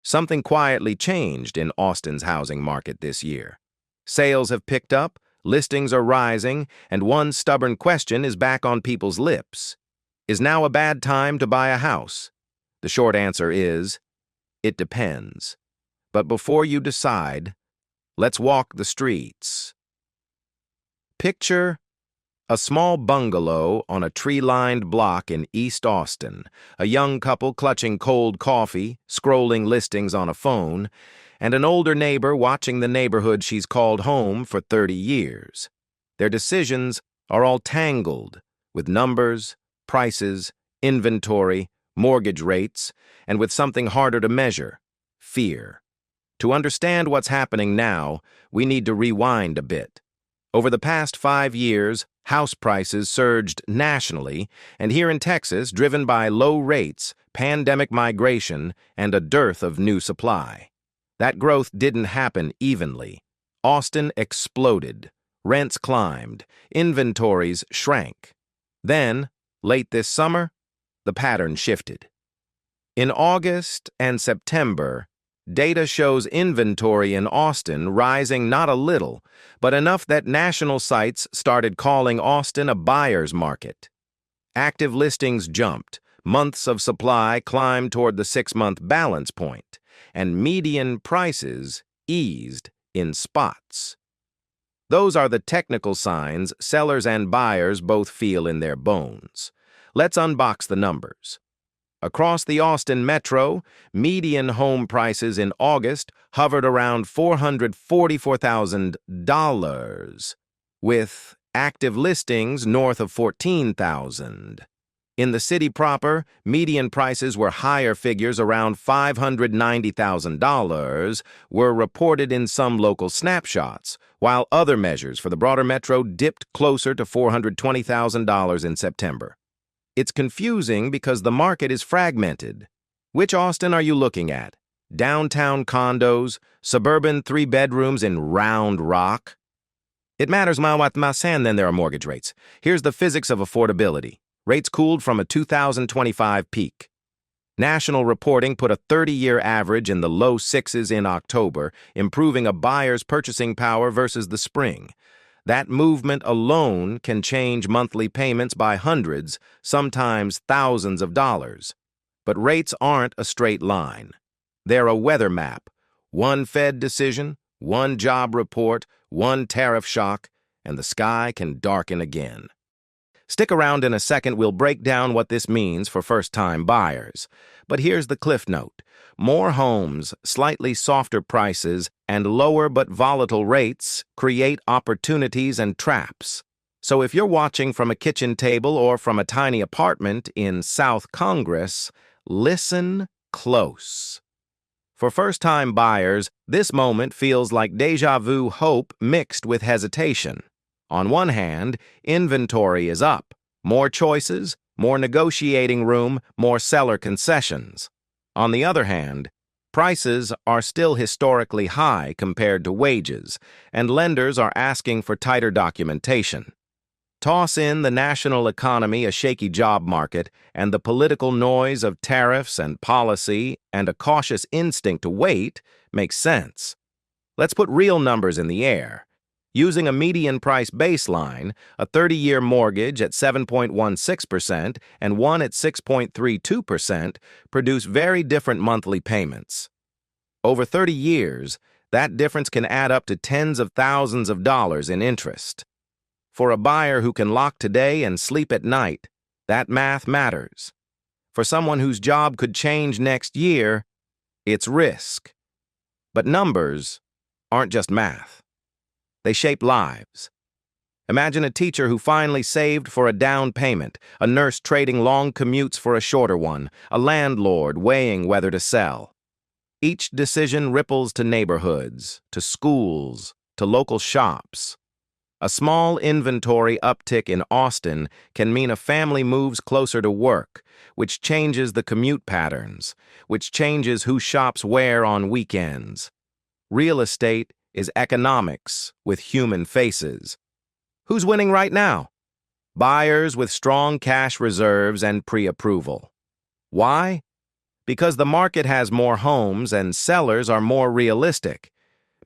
Something quietly changed in Austin's housing market this year. Sales have picked up, listings are rising, and one stubborn question is back on people's lips. Is now a bad time to buy a house? The short answer is, it depends. But before you decide, let's walk the streets. Picture a small bungalow on a tree-lined block in East Austin, a young couple clutching cold coffee, scrolling listings on a phone, and an older neighbor watching the neighborhood she's called home for 30 years. Their decisions are all tangled with numbers, prices, inventory, mortgage rates, and with something harder to measure, fear. To understand what's happening now, we need to rewind a bit. Over the past 5 years, house prices surged nationally, and here in Texas, driven by low rates, pandemic migration, and a dearth of new supply. That growth didn't happen evenly. Austin exploded, rents climbed, inventories shrank. Then, late this summer, the pattern shifted. In August and September, data shows inventory in Austin rising not a little, but enough that national sites started calling Austin a buyer's market. Active listings jumped, months of supply climbed toward the 6-month balance point, and median prices eased in spots. Those are the technical signs sellers and buyers both feel in their bones. Let's unbox the numbers. Across the Austin metro, median home prices in August hovered around $444,000, with active listings north of $14,000. In the city proper, median prices were higher figures around $590,000 were reported in some local snapshots, while other measures for the broader metro dipped closer to $420,000 in September. It's confusing because the market is fragmented. Which Austin are you looking at? Downtown condos, suburban 3-bedrooms in Round Rock? It matters más than there are mortgage rates. Here's the physics of affordability. Rates cooled from a 2025 peak. National reporting put a 30-year average in the low 6s in October, improving a buyer's purchasing power versus the spring. That movement alone can change monthly payments by hundreds, sometimes thousands of dollars. But rates aren't a straight line. They're a weather map. One Fed decision, one job report, one tariff shock, and the sky can darken again. Stick around in a second, we'll break down what this means for first-time buyers. But here's the cliff note. More homes, slightly softer prices, and lower but volatile rates create opportunities and traps. So if you're watching from a kitchen table or from a tiny apartment in South Congress, listen close. For first-time buyers, this moment feels like déjà vu hope mixed with hesitation. On one hand, inventory is up. More choices, more negotiating room, more seller concessions. On the other hand, prices are still historically high compared to wages, and lenders are asking for tighter documentation. Toss in the national economy, a shaky job market, and the political noise of tariffs and policy, and a cautious instinct to wait makes sense. Let's put real numbers in the air. Using a median price baseline, a 30-year mortgage at 7.16% and one at 6.32% produce very different monthly payments. Over 30 years, that difference can add up to tens of thousands of dollars in interest. For a buyer who can lock today and sleep at night, that math matters. For someone whose job could change next year, it's risk. But numbers aren't just math. They shape lives. Imagine a teacher who finally saved for a down payment, a nurse trading long commutes for a shorter one, a landlord weighing whether to sell. Each decision ripples to neighborhoods, to schools, to local shops. A small inventory uptick in Austin can mean a family moves closer to work, which changes the commute patterns, which changes who shops where on weekends. Real estate is economics with human faces. Who's winning right now? Buyers with strong cash reserves and pre-approval. Why? Because the market has more homes and sellers are more realistic.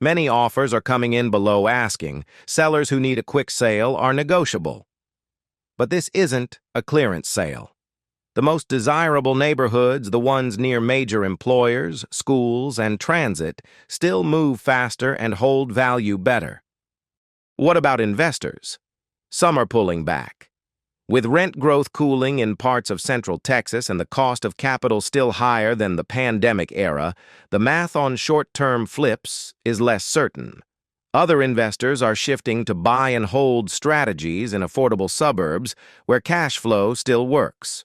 Many offers are coming in below asking. Sellers who need a quick sale are negotiable. But this isn't a clearance sale. The most desirable neighborhoods, the ones near major employers, schools, and transit, still move faster and hold value better. What about investors? Some are pulling back. With rent growth cooling in parts of Central Texas and the cost of capital still higher than the pandemic era, the math on short-term flips is less certain. Other investors are shifting to buy and hold strategies in affordable suburbs where cash flow still works.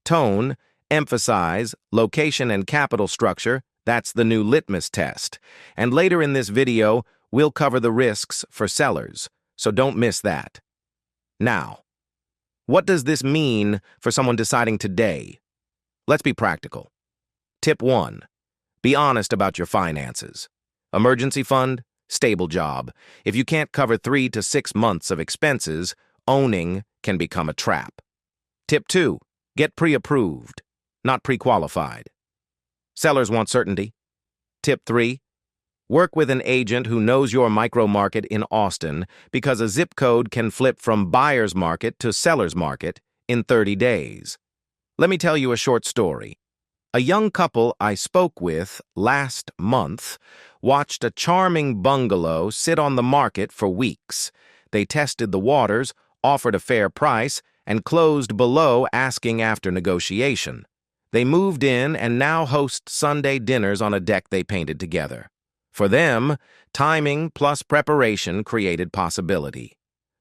Tone, emphasize, location, and capital structure, that's the new litmus test. And later in this video, we'll cover the risks for sellers, so don't miss that. Now, what does this mean for someone deciding today? Let's be practical. Tip 1. Be honest about your finances. Emergency fund, stable job. If you can't cover 3 to 6 months of expenses, owning can become a trap. Tip 2. Get pre-approved, not pre-qualified. Sellers want certainty. Tip 3. Work with an agent who knows your micro-market in Austin because a zip code can flip from buyer's market to seller's market in 30 days. Let me tell you a short story. A young couple I spoke with last month watched a charming bungalow sit on the market for weeks. They tested the waters, offered a fair price, and closed below asking after negotiation. They moved in and now host Sunday dinners on a deck they painted together. For them, timing plus preparation created possibility.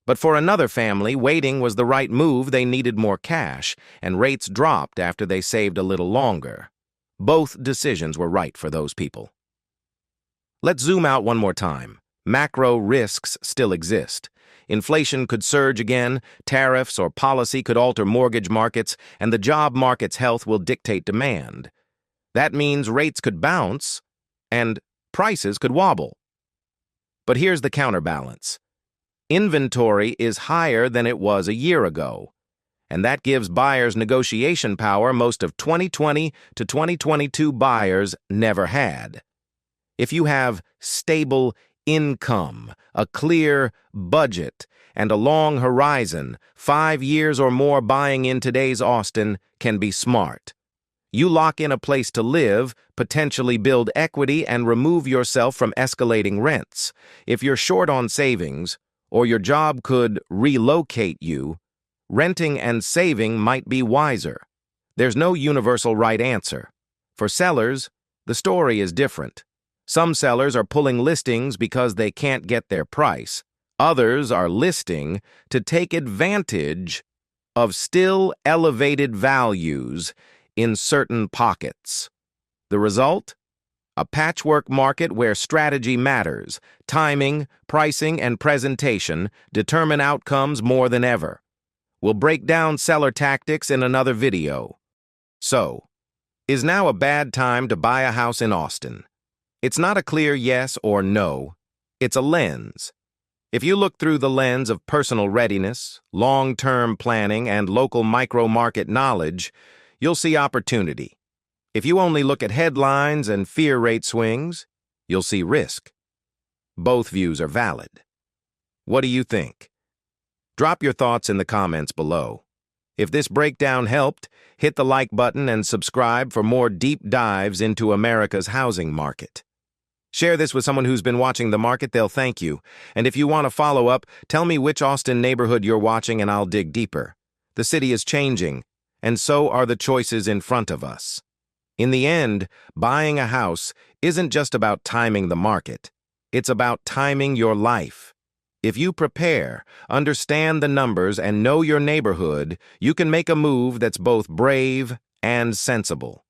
But for another family, waiting was the right move. They needed more cash, and rates dropped after they saved a little longer. Both decisions were right for those people. Let's zoom out one more time. Macro risks still exist. Inflation could surge again, tariffs or policy could alter mortgage markets, and the job market's health will dictate demand. That means rates could bounce, and prices could wobble. But here's the counterbalance. Inventory is higher than it was a year ago, and that gives buyers negotiation power most of 2020 to 2022 buyers never had. If you have stable income, a clear budget, and a long horizon, 5 years or more buying in today's Austin can be smart. You lock in a place to live, potentially build equity, and remove yourself from escalating rents. If you're short on savings, or your job could relocate you, renting and saving might be wiser. There's no universal right answer. For sellers, the story is different. Some sellers are pulling listings because they can't get their price. Others are listing to take advantage of still elevated values in certain pockets. The result? A patchwork market where strategy matters. Timing, pricing, and presentation determine outcomes more than ever. We'll break down seller tactics in another video. So, is now a bad time to buy a house in Austin? It's not a clear yes or no. It's a lens. If you look through the lens of personal readiness, long-term planning, and local micro-market knowledge, you'll see opportunity. If you only look at headlines and fear rate swings, you'll see risk. Both views are valid. What do you think? Drop your thoughts in the comments below. If this breakdown helped, hit the like button and subscribe for more deep dives into America's housing market. Share this with someone who's been watching the market. They'll thank you. And if you want to follow up, tell me which Austin neighborhood you're watching and I'll dig deeper. The city is changing, and so are the choices in front of us. In the end, buying a house isn't just about timing the market. It's about timing your life. If you prepare, understand the numbers, and know your neighborhood, you can make a move that's both brave and sensible.